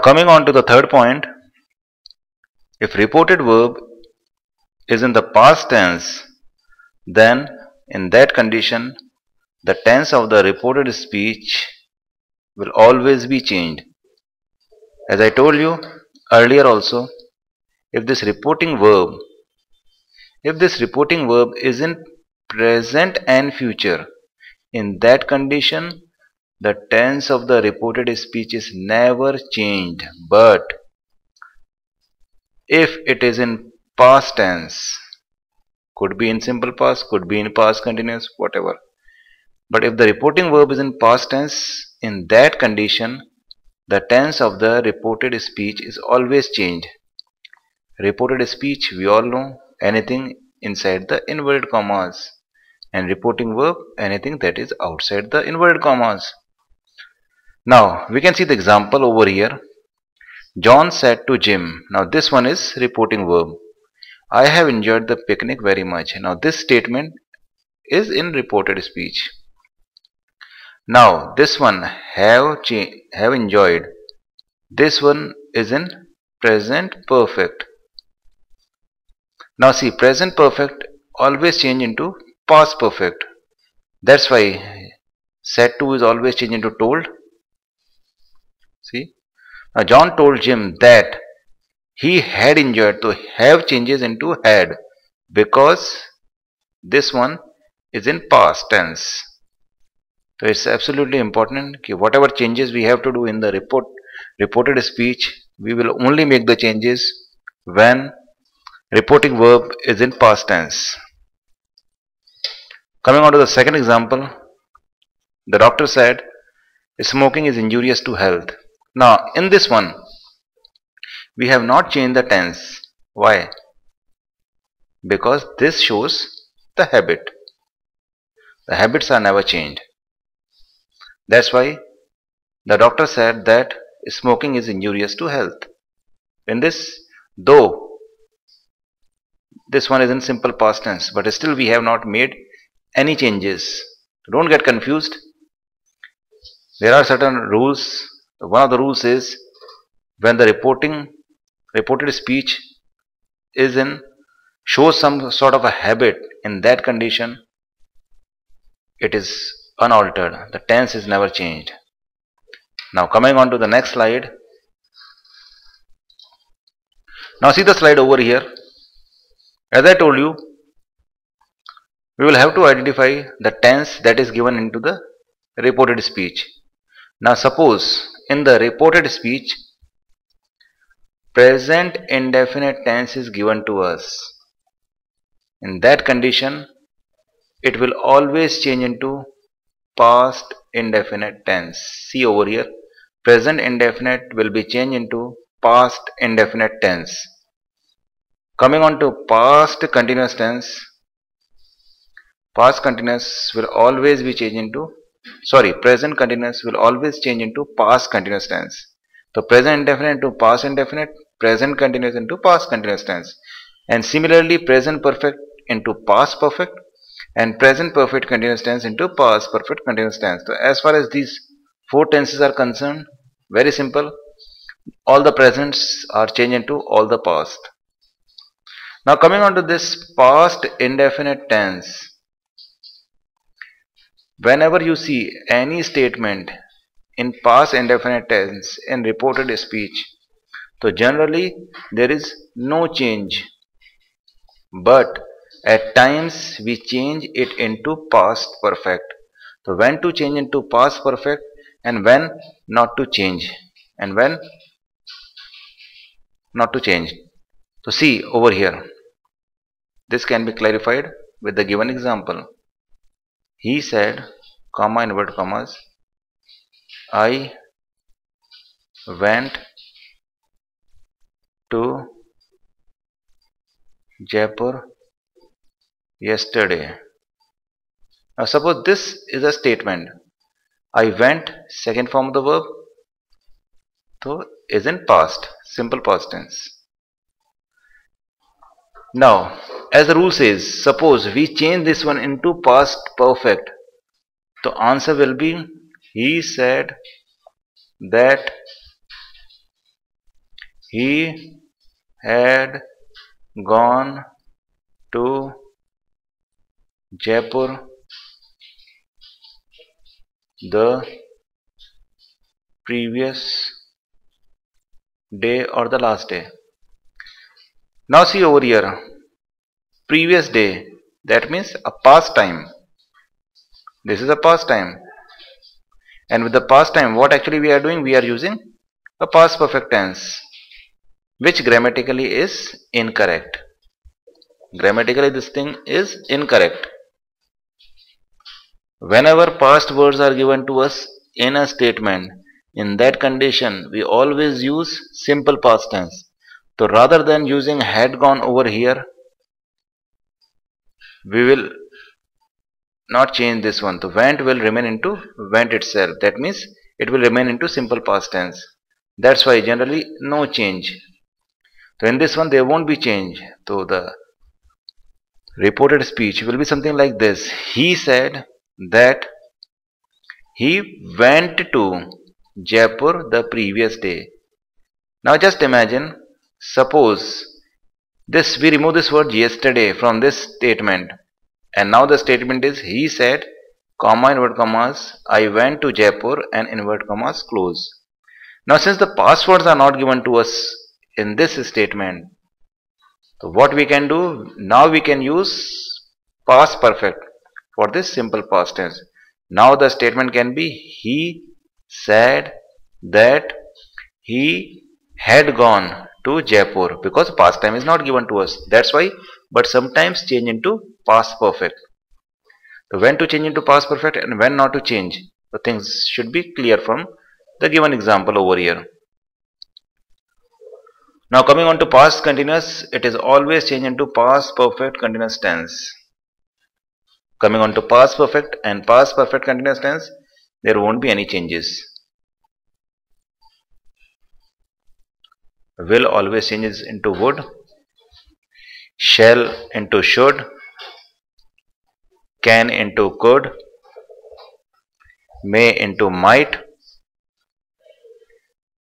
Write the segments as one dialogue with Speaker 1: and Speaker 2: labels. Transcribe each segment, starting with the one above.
Speaker 1: coming on to the third point, if reported verb is in the past tense, then in that condition the tense of the reported speech will always be changed. As I told you earlier also, if this reporting verb is in present and future, in that condition the tense of the reported speech is never changed. But if it is in past tense, could be in simple past, could be in past continuous, whatever. But if the reporting verb is in past tense, in that condition the tense of the reported speech is always changed. Reported speech, we all know, anything inside the inverted commas, and reporting verb, anything that is outside the inverted commas. Now we can see the example over here. John said to Jim. Now this one is reporting verb. I have enjoyed the picnic very much. Now this statement is in reported speech. Now this one, have enjoyed, this one is in present perfect. Now see, present perfect always change into past perfect. That's why said to is always changed into told. See, now John told Jim that he had enjoyed, so have changes into had, because this one is in past tense. So it's absolutely important that whatever changes we have to do in the reported speech, we will only make the changes when reporting verb is in past tense. Coming on to the second example, the doctor said smoking is injurious to health. Now in this one we have not changed the tense. Why? Because this shows the habit. The habits are never changed. That's why the doctor said that smoking is injurious to health. In this, though this one is in simple past tense, but still we have not made any changes. Don't get confused. There are certain rules. One of the rules is when the reported speech is in shows some sort of a habit, in that condition it is unaltered. The tense is never changed. Now coming on to the next slide. Now see the slide over here. As I told you, we will have to identify the tense that is given into the reported speech. Now suppose in the reported speech present indefinite tense is given to us. In that condition it will always change into past indefinite tense. See over here, present indefinite will be changed into past indefinite tense. Coming on to past continuous tense, past continuous will always be changed into, present continuous will always change into past continuous tense. So present indefinite into past indefinite, present continuous into past continuous tense, and similarly present perfect into past perfect, and present perfect continuous tense into past perfect continuous tense. So as far as these four tenses are concerned, very simple. All the presents are changed into all the past. Now coming on to this past indefinite tense, whenever you see any statement in past indefinite tense in reported speech, so generally there is no change, but at times we change it into past perfect. So when to change into past perfect and when not to change, and when not to change. So see over here, this can be clarified with the given example. He said, comma, inverted commas, I went to Jaipur yesterday. Now suppose this is a statement. I went, second form of the verb, so is in past, simple past tense. Now as the rule says, suppose we change this one into past perfect, the answer will be he said that He had gone to Jaipur the previous day or the last day. Now see over here, previous day, that means a past time. This is a past time. And with the past time, what actually we are doing? We are using a past perfect tense, which grammatically is incorrect. Grammatically this thing is incorrect. Whenever past words are given to us in a statement, in that condition we always use simple past tense. So rather than using had gone over here, we will not change this one. So went will remain into went itself. That means it will remain into simple past tense. That's why generally no change. So in this one there won't be change. So the reported speech will be something like this. He said that he went to Jaipur the previous day. Now just imagine, suppose we remove this word yesterday from this statement, and now the statement is he said, comma, inverted commas, I went to Jaipur, and inverted commas close. Now since the past words are not given to us in this statement, so what we can do, now we can use past perfect for this simple past tense. Now the statement can be he said that he had gone to Jaipur, because past time is not given to us. That's why, but sometimes change into past perfect. So when to change into past perfect and when not to change, the things should be clear from the given example over here. Now coming on to past continuous, it is always changed into past perfect continuous tense. Coming on to past perfect and past perfect continuous tense, there won't be any changes. Will always changes into would, shall into should, can into could, may into might.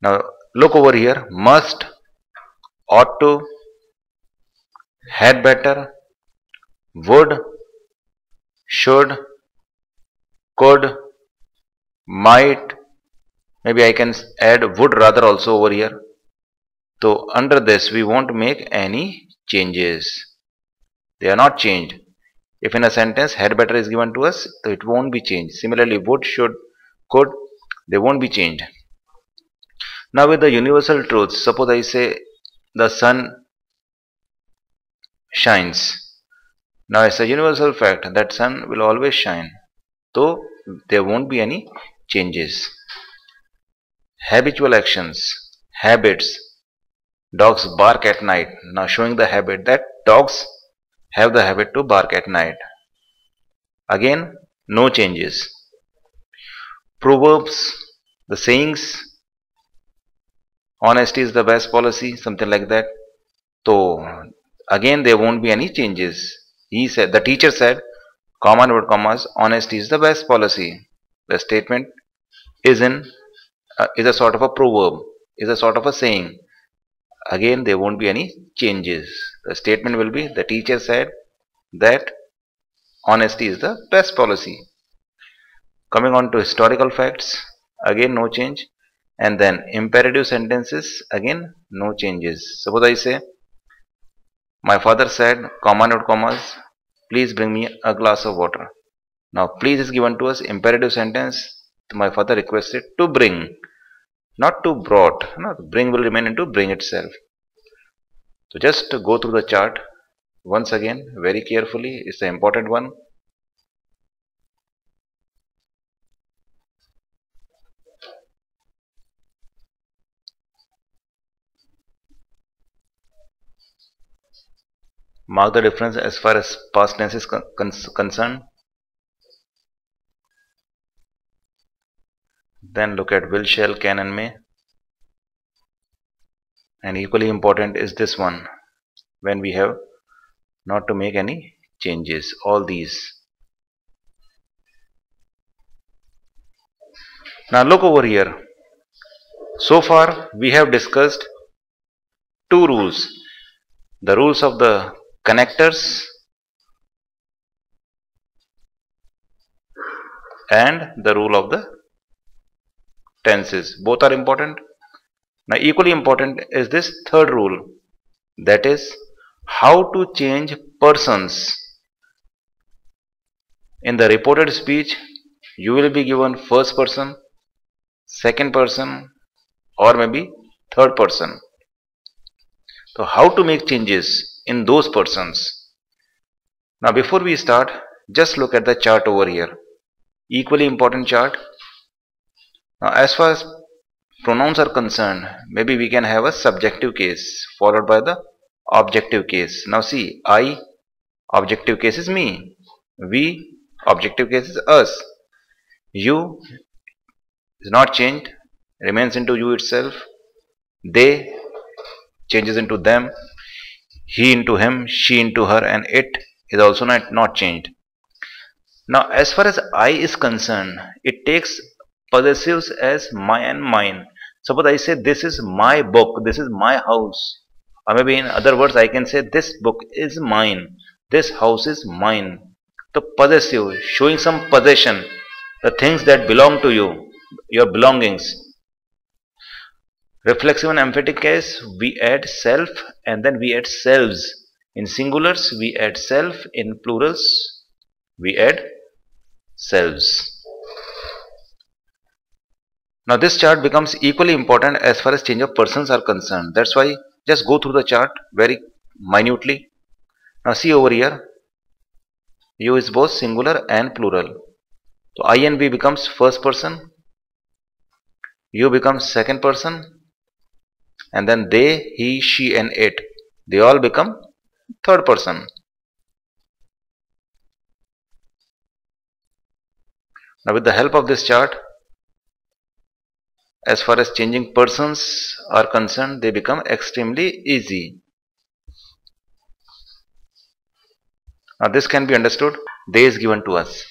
Speaker 1: Now look over here, must, ought to, had better, would, should, could, might. Maybe I can add would rather also over here. So under this we won't make any changes. They are not changed. If in a sentence had better is given to us, so it won't be changed. Similarly would, should, could, they won't be changed. Now with the universal truths, suppose I say the sun shines. Now it's a universal fact that sun will always shine. So there won't be any changes. Habitual actions, habits. Dogs bark at night. Now showing the habit that dogs have the habit to bark at night. Again, no changes. Proverbs, the sayings, honesty is the best policy, something like that. So again there won't be any changes. He said, the teacher said, comma and word commas, honesty is the best policy. The statement is a sort of a proverb, is a sort of a saying. Again there won't be any changes. The statement will be, the teacher said that honesty is the best policy. Coming on to historical facts, again no change. And then imperative sentences, again no changes. Suppose I say, my father said, comma not commas, please bring me a glass of water. Now please is given to us imperative sentence. My father requested to bring, not to brought. No, bring will remain into bring itself. So just go through the chart once again very carefully. It's the important one. Mark the difference as far as past tense is concerned. Then look at will, shall, can and may. And equally important is this one, when we have not to make any changes. All these. Now look over here. So far we have discussed two rules. The rules of the connectors and the rule of the tenses. Both are important. Now equally important is this third rule, that is how to change persons. In the reported speech you will be given first person, second person, or maybe third person. So how to make changes in those persons? Now before we start, just look at the chart over here. Equally important chart. Now as far as pronouns are concerned, maybe we can have a subjective case followed by the objective case. Now see, I, objective case is me. We, objective case is us. You is not changed, remains into you itself. They changes into them. He into him, she into her, and it is also not changed. Now as far as I is concerned, it takes possessives as my and mine. Suppose I say this is my book, this is my house, or maybe in other words I can say this book is mine, this house is mine. The possessive, showing some possession, the things that belong to you, your belongings. Reflexive and emphatic case, we add self and then we add selves. In singulars we add self, in plurals we add selves. Now this chart becomes equally important as far as change of persons are concerned. That's why just go through the chart very minutely. Now see over here, you is both singular and plural. So I and we becomes first person, you becomes second person, and then they, he, she and it, they all become third person. Now with the help of this chart, as far as changing persons are concerned, they become extremely easy. Now this can be understood. They is given to us.